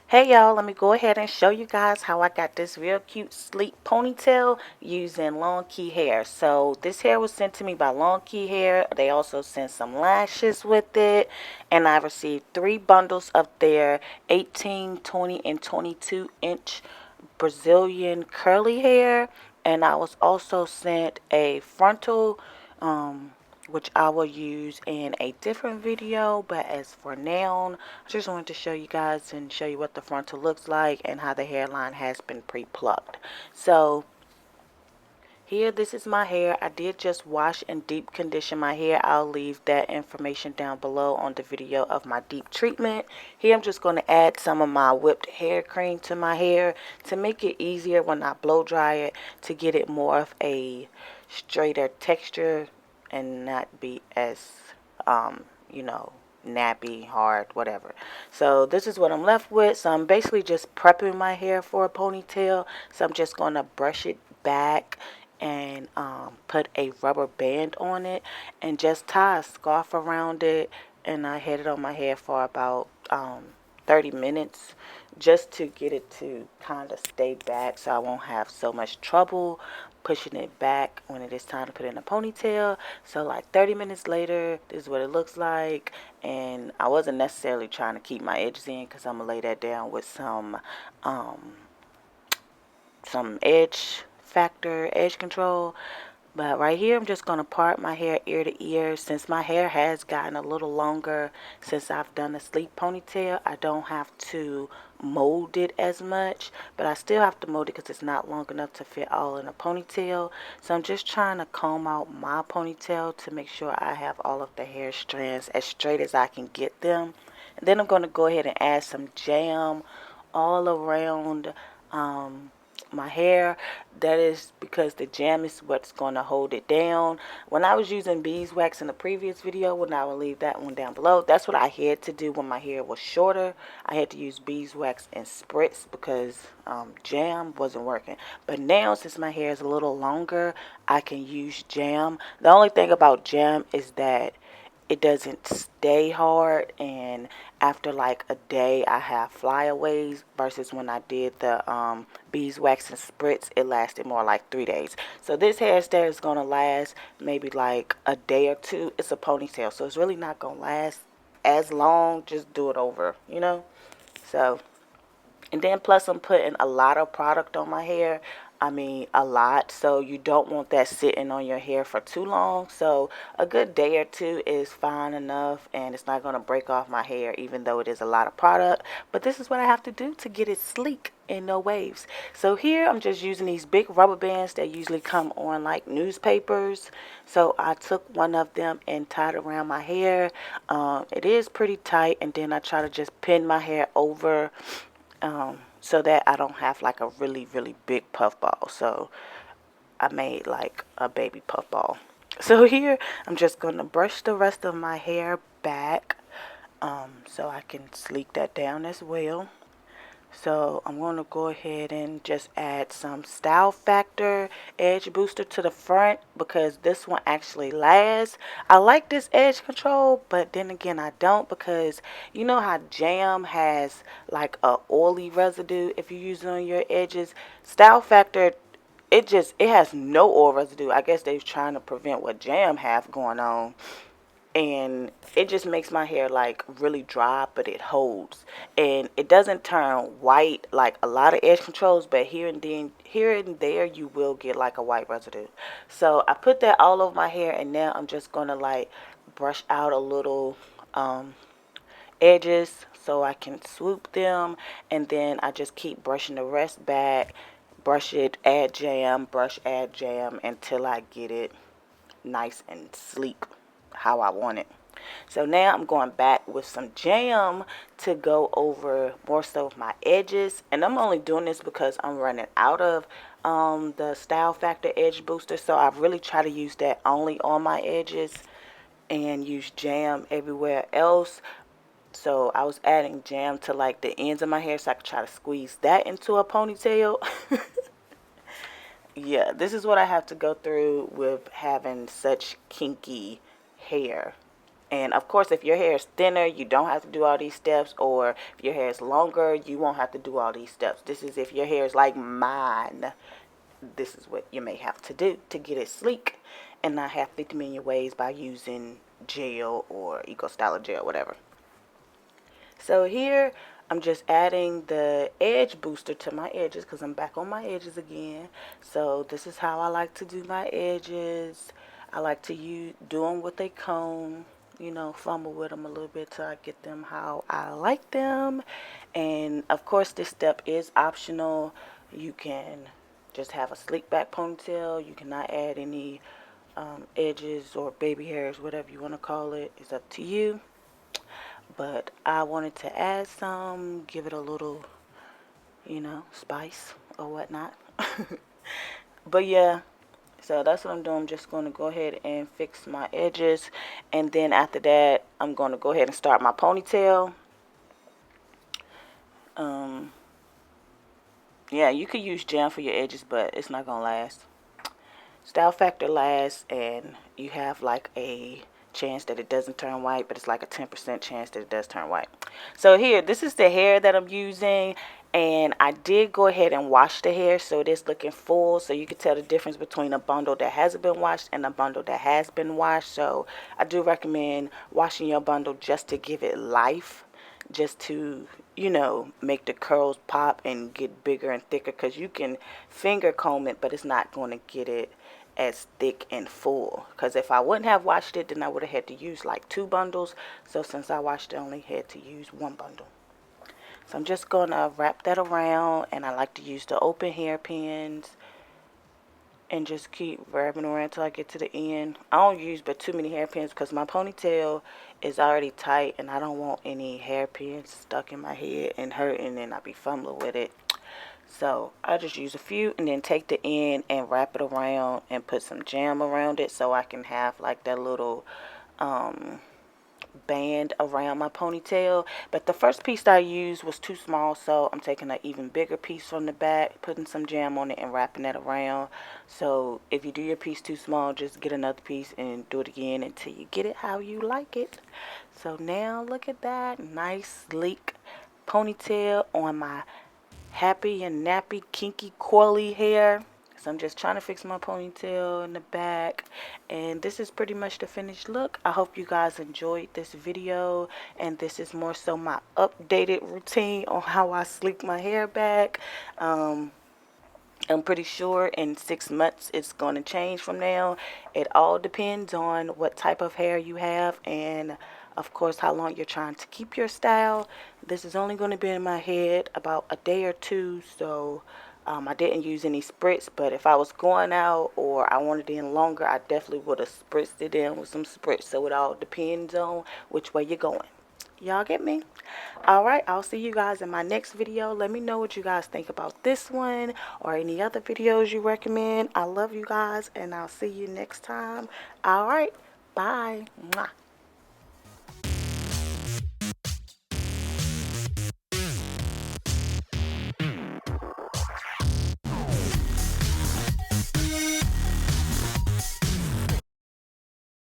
Hey y'all, let me go ahead and show you guys how I got this real cute sleek ponytail using Longqi hair. So this hair was sent to me by Longqi hair. They also sent some lashes with it, and I received 3 bundles of their 18, 20, and 22-inch Brazilian curly hair, and I was also sent a frontal, which I will use in a different video. But as for now, I just wanted to show you guys and show you what the frontal looks like and how the hairline has been pre-plucked. So here, this is my hair. I did just wash and deep condition my hair. I'll leave that information down below on the video of my deep treatment. Here, I'm just going to add some of my whipped hair cream to my hair to make it easier when I blow dry it, to get it more of a straighter texture and not be as, you know, nappy, hard, whatever. So this is what I'm left with. So I'm basically just prepping my hair for a ponytail. So I'm just going to brush it back and put a rubber band on it and just tie a scarf around it, and I had it on my hair for about 30 minutes just to get it to kind of stay back so I won't have so much trouble pushing it back when it is time to put in a ponytail. So like 30 minutes later, this is what it looks like. And I wasn't necessarily trying to keep my edges in because I'm gonna lay that down with some edge factor, edge control. But right here, I'm just going to part my hair ear to ear. Since my hair has gotten a little longer since I've done a sleek ponytail, I don't have to mold it as much, but I still have to mold it because it's not long enough to fit all in a ponytail. So I'm just trying to comb out my ponytail to make sure I have all of the hair strands as straight as I can get them. And then I'm going to go ahead and add some jam all around my hair. That is because the jam is what's going to hold it down. When I was using beeswax in the previous video, I will leave that one down below, that's what I had to do when my hair was shorter. I had to use beeswax and spritz because jam wasn't working. But now, since my hair is a little longer, I can use jam. The only thing about jam is that it doesn't stay hard, and after like a day I have flyaways, versus when I did the beeswax and spritz, it lasted more like 3 days. So this hairstyle is going to last maybe like a day or two. It's a ponytail, so it's really not going to last as long. Just do it over. So, and then plus I'm putting a lot of product on my hair. I mean, a lot. So you don't want that sitting on your hair for too long. So a good day or two is fine enough, and it's not going to break off my hair even though it is a lot of product. But this is what I have to do to get it sleek and no waves. So here I'm just using these big rubber bands that usually come on like newspapers. So I took one of them and tied it around my hair. It is pretty tight, and then I try to just pin my hair over so that I don't have like a really, really big puff ball. So I made like a baby puff ball. So here I'm just going to brush the rest of my hair back so I can sleek that down as well. So I'm going to go ahead and just add some Style Factor Edge Booster to the front because this one actually lasts. I like this edge control, but then again I don't, because you know how jam has like a oily residue if you use it on your edges. Style Factor, it has no oil residue. I guess they're trying to prevent what jam have going on, and it just makes my hair like really dry, but it holds and it doesn't turn white like a lot of edge controls, but here and there you will get like a white residue. So I put that all over my hair, and now I'm just gonna like brush out a little edges so I can swoop them, and then I just keep brushing the rest back. Brush it, add jam, brush, add jam until I get it nice and sleek how I want it. So now I'm going back with some jam to go over more so of my edges, and I'm only doing this because I'm running out of the Style Factor Edge Booster, so I really try to use that only on my edges and use jam everywhere else. So I was adding jam to like the ends of my hair so I could try to squeeze that into a ponytail. Yeah, this is what I have to go through with having such kinky hair. And of course, if your hair is thinner, you don't have to do all these steps. Or if your hair is longer, you won't have to do all these steps. This is if your hair is like mine. This is what you may have to do to get it sleek and not have 50 million ways by using gel or Eco Styler gel, whatever. So here I'm just adding the edge booster to my edges because I'm back on my edges again. So this is how I like to do my edges. I like to do them with a comb, you know, fumble with them a little bit till I get them how I like them. And of course this step is optional. You can just have a slick back ponytail. You cannot add any edges or baby hairs, whatever you want to call it. It's up to you. But I wanted to add some, give it a little, you know, spice or whatnot. But yeah, so that's what I'm doing. I'm just going to go ahead and fix my edges. And then after that, I'm going to go ahead and start my ponytail. Yeah, you could use jam for your edges, but it's not going to last. Style factor lasts, and you have like a chance that it doesn't turn white, but it's like a 10% chance that it does turn white. So here, this is the hair that I'm using, and I did go ahead and wash the hair, so it is looking full, so you can tell the difference between a bundle that hasn't been washed and a bundle that has been washed. So I do recommend washing your bundle just to give it life, just to, you know, make the curls pop and get bigger and thicker, because you can finger comb it, but it's not going to get it as thick and full. Because if I wouldn't have washed it, then I would have had to use like 2 bundles. So since I washed it, I only had to use 1 bundle. So I'm just going to wrap that around, and I like to use the open hairpins and just keep wrapping around until I get to the end. I don't use but too many hairpins because my ponytail is already tight, and I don't want any hairpins stuck in my head and hurting, and I be fumbling with it. So I just use a few and then take the end and wrap it around and put some jam around it so I can have like that little band around my ponytail. But the first piece that I used was too small, so I'm taking an even bigger piece from the back, putting some jam on it and wrapping that around. So if you do your piece too small, just get another piece and do it again until you get it how you like it. So now look at that nice sleek ponytail on my happy and nappy kinky coily hair. So I'm just trying to fix my ponytail in the back, and this is pretty much the finished look. I hope you guys enjoyed this video, and this is more so my updated routine on how I sleek my hair back. I'm pretty sure in 6 months it's going to change from now. It all depends on what type of hair you have, and of course how long you're trying to keep your style. This is only going to be in my head about a day or two, so I didn't use any spritz. But if I was going out or I wanted it in longer, I definitely would have spritzed it in with some spritz. So it all depends on which way you're going. Y'all get me? Alright, I'll see you guys in my next video. Let me know what you guys think about this one or any other videos you recommend. I love you guys, and I'll see you next time. Alright, bye. Mwah.